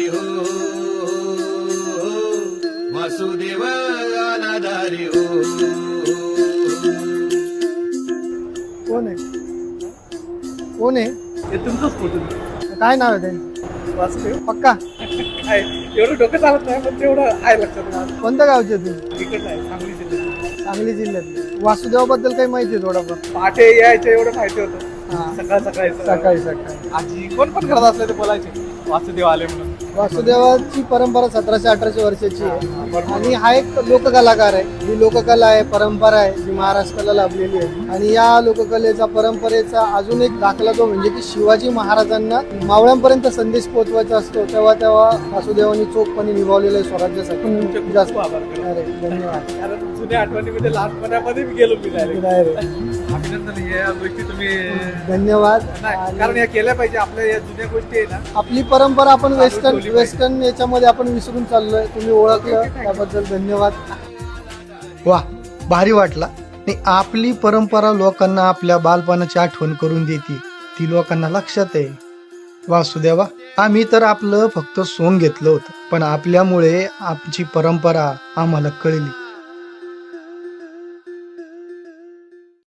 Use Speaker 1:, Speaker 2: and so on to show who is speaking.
Speaker 1: हो, वासुदेव अनाधारी हो.
Speaker 2: कोण आहे कोण आहे
Speaker 3: हे तुमचंच फोटो
Speaker 2: काय नाव आहे त्यांचं
Speaker 3: वासुदेव
Speaker 2: पक्का
Speaker 3: काय एवढं डोकं चालत नाही पण तेवढं आहे लक्षात माझं.
Speaker 2: कोणत्या गावचे तुम्ही
Speaker 3: तिकडं आहे सांगली जिल्ह्यात.
Speaker 2: सांगली जिल्ह्यात वासुदेवाबद्दल काही माहिती आहे थोडंफार
Speaker 3: पहाटे यायचं एवढं माहिती होतं
Speaker 2: हा.
Speaker 3: सकाळ सकाळी
Speaker 2: सकाळी सकाळी
Speaker 3: आजी कोण पण करत असले ते बोलायचे वासुदेव आले म्हणून.
Speaker 2: वासुदेवाची परंपरा 1718 वर्षाची आहे
Speaker 3: बरोबर.
Speaker 2: आणि हा एक लोककलाकार आहे. ही लोककला आहे, परंपरा आहे जी महाराष्ट्राला लाभलेली आहे. आणि या लोककलेचा परंपरेचा अजून एक दाखला जो म्हणजे की शिवाजी महाराजांना मावळ्यांपर्यंत संदेश पोहोचवायचा असतो तेव्हा तेव्हा वासुदेवांनी चोखपणे निभावलेलं आहे स्वराज्यासाठी.
Speaker 3: तुमचे
Speaker 2: जास्त
Speaker 3: खूप आभार करतो.
Speaker 2: अरे धन्यवाद.
Speaker 3: कारण जुन्या आठवणीमध्ये लहानपणामध्ये मी गेलो मी direct.
Speaker 2: direct.
Speaker 3: अभिनंदन या गोष्टी तुम्ही
Speaker 2: धन्यवाद.
Speaker 3: नाही, कारण या केल्या पाहिजे आपल्या या जुन्या गोष्टी आहे ना.
Speaker 2: आपली परंपरा आपण
Speaker 3: ठेवली पाहिजे.
Speaker 2: वेस्टर्न याच्यामध्ये आपण विसरून चाललोय. तुम्ही ओळखलं त्याबद्दल धन्यवाद. वा भारी वाटला. आणि आपली परंपरा लोकांना आपल्या बालपणाची आठवण करून देते, ती लोकांना लक्षात आहे. वासुदेवा आम्ही तर आपलं फक्त सोंग घेतलं होतं पण आपल्यामुळे आमची परंपरा आम्हाला कळली.